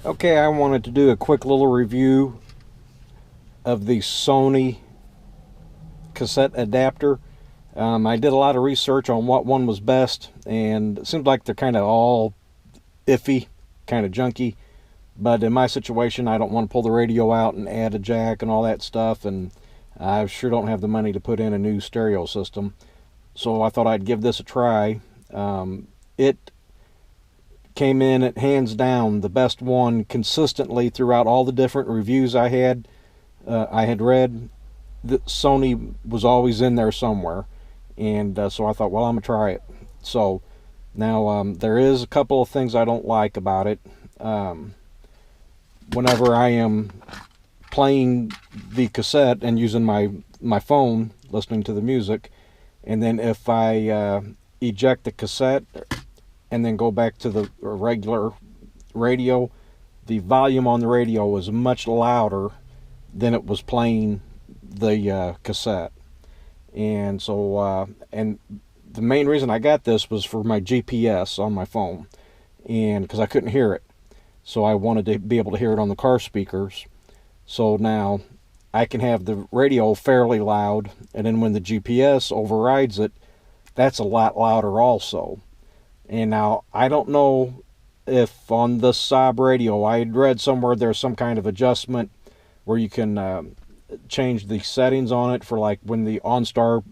Okay, I wanted to do a quick little review of the Sony Cassette Adapter. I did a lot of research on what one was best, and it seems like they're kind of all iffy, kind of junky. But in my situation, I don't want to pull the radio out and add a jack and all that stuff, and I sure don't have the money to put in a new stereo system. So I thought I'd give this a try. It came in at hands down the best one consistently throughout all the different reviews I had read. That Sony was always in there somewhere, and so I thought, well, I'm gonna try it. So now there is a couple of things I don't like about it. Whenever I am playing the cassette and using my phone listening to the music, and then if I eject the cassette and then go back to the regular radio, the volume on the radio was much louder than it was playing the cassette. And so and the main reason I got this was for my GPS on my phone, and because I couldn't hear it, so I wanted to be able to hear it on the car speakers. So now I can have the radio fairly loud, and then when the GPS overrides it, that's a lot louder also. And now I don't know if on the Saab radio, I had read somewhere there's some kind of adjustment where you can change the settings on it for like when the OnStar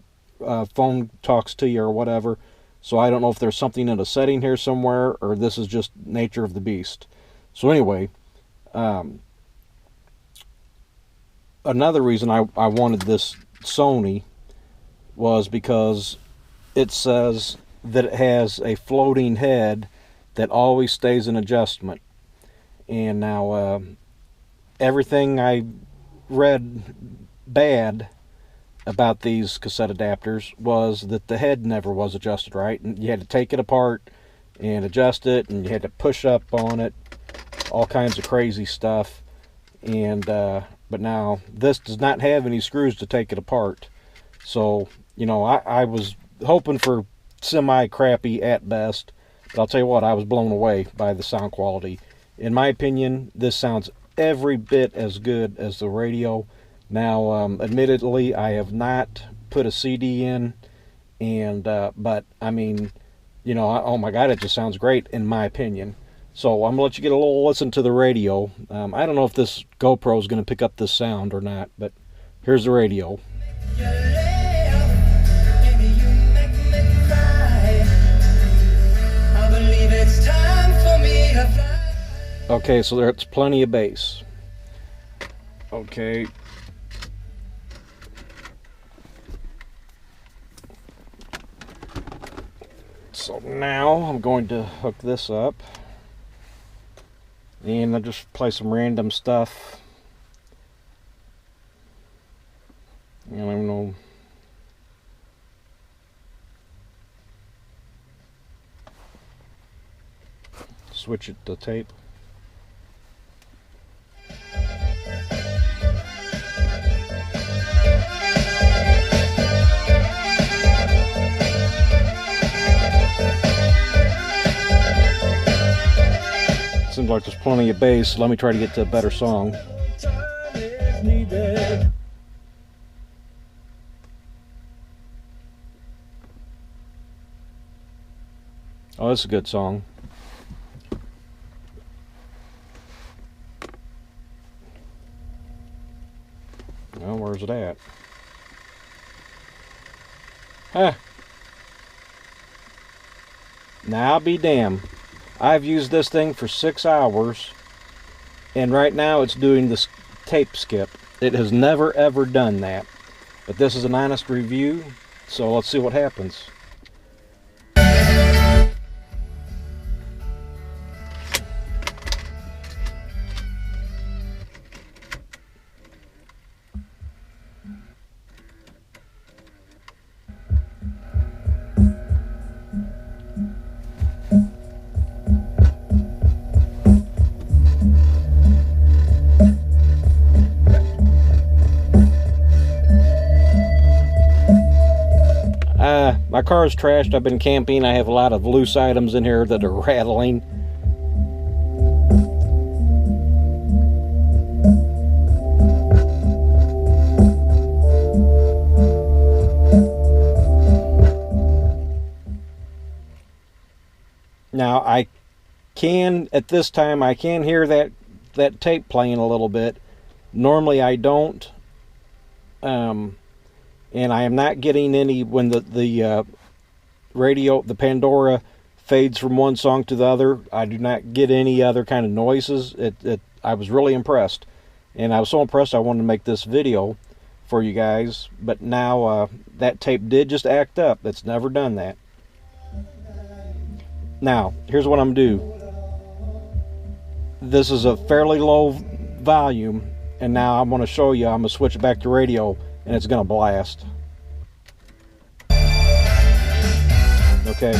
phone talks to you or whatever. So I don't know if there's something in a setting here somewhere, or this is just nature of the beast. So anyway, another reason I wanted this Sony was because it says that it has a floating head that always stays in adjustment. And now everything I read bad about these cassette adapters was that the head never was adjusted right, and you had to take it apart and adjust it, and you had to push up on it, all kinds of crazy stuff. And but now this does not have any screws to take it apart. So you know, I was hoping for semi-crappy at best, but I'll tell you what, I was blown away by the sound quality. In my opinion, this sounds every bit as good as the radio. Now, admittedly, I have not put a CD in, and but I mean, you know, oh my God, it just sounds great in my opinion. So I'm gonna let you get a little listen to the radio. I don't know if this GoPro is gonna pick up this sound or not, but here's the radio. Okay, so there's plenty of bass. Okay. So now I'm going to hook this up, and I'll just play some random stuff. I don't know. Switch it to tape. Seems like there's plenty of bass. Let me try to get to a better song. Oh, that's a good song. Well, where's it at? Huh. Now I'll be damned. I've used this thing for 6 hours, and right now it's doing this tape skip. It has never ever done that. But this is an honest review, so let's see what happens. My car is trashed. I've been camping. I have a lot of loose items in here that are rattling. Now I can, at this time, I can hear that tape playing a little bit. Normally I don't, and I am not getting any when the radio, the Pandora, fades from one song to the other. I do not get any other kind of noises. I was really impressed, and I was so impressed I wanted to make this video for you guys. But now that tape did just act up. It's never done that. Now here's what I'm gonna do. This is a fairly low volume, and now I'm going to show you. I'm going to switch it back to radio, and it's going to blast. Okay.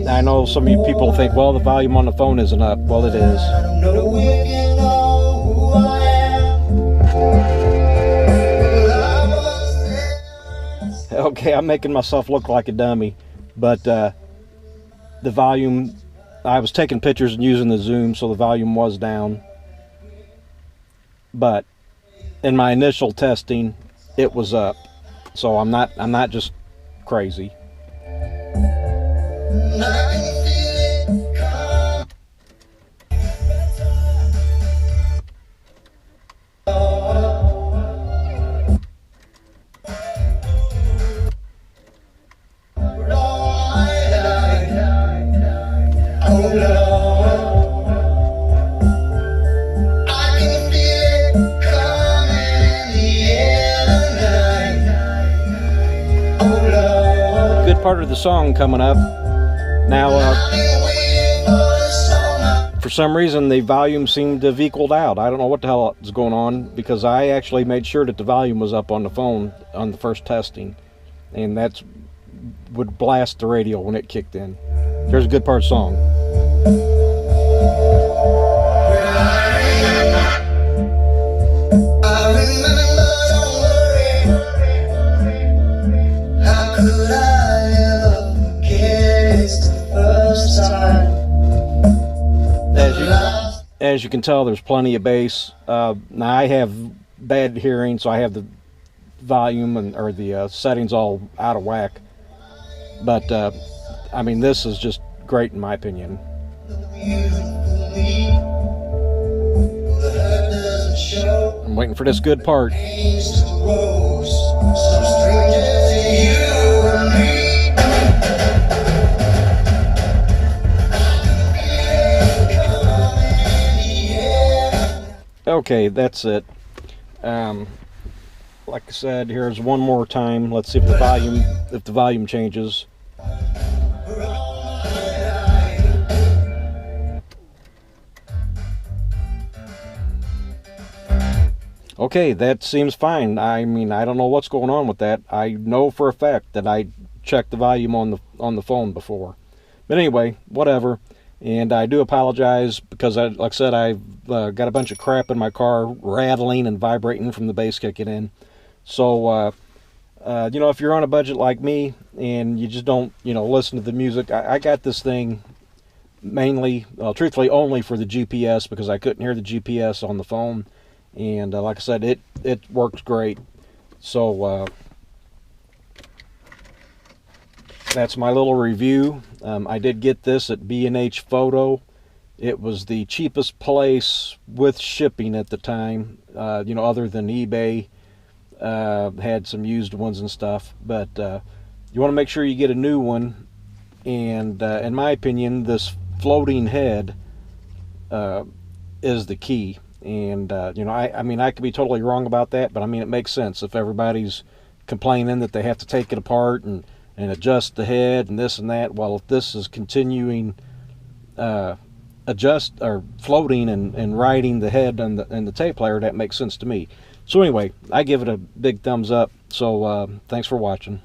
I know some of you people think, well, the volume on the phone isn't up. Well, it is. Okay, I'm making myself look like a dummy, but the volume, I was taking pictures and using the zoom, so the volume was down. But in my initial testing, it was up. So I'm not just crazy. Good part of the song coming up. Now, for some reason, the volume seemed to have equaled out. I don't know what the hell is going on, because I actually made sure that the volume was up on the phone on the first testing, and that would blast the radio when it kicked in. Here's a good part of the song. As you can tell, there's plenty of bass. Now I have bad hearing, so I have the volume or the settings all out of whack. But I mean, this is just great in my opinion. I'm waiting for this good part. Okay, that's it. Like I said, here's one more time. Let's see if the volume changes. Okay, that seems fine. I mean, I don't know what's going on with that. I know for a fact that I checked the volume on the phone before. But anyway, whatever. And I do apologize because, like I said, I've got a bunch of crap in my car rattling and vibrating from the bass kicking in. So, you know, if you're on a budget like me and you just don't, you know, listen to the music, I got this thing mainly, well, truthfully, only for the GPS, because I couldn't hear the GPS on the phone. And like I said, it works great. So, that's my little review. I did get this at B&H Photo. It was the cheapest place with shipping at the time, you know, other than eBay. Had some used ones and stuff, but you want to make sure you get a new one. And in my opinion, this floating head is the key. And you know, I mean, I could be totally wrong about that, but I mean, it makes sense if everybody's complaining that they have to take it apart and adjust the head and this and that. Well, if this is continuing adjust or floating and riding the head and the tape player, that makes sense to me. So anyway, I give it a big thumbs up. So thanks for watching.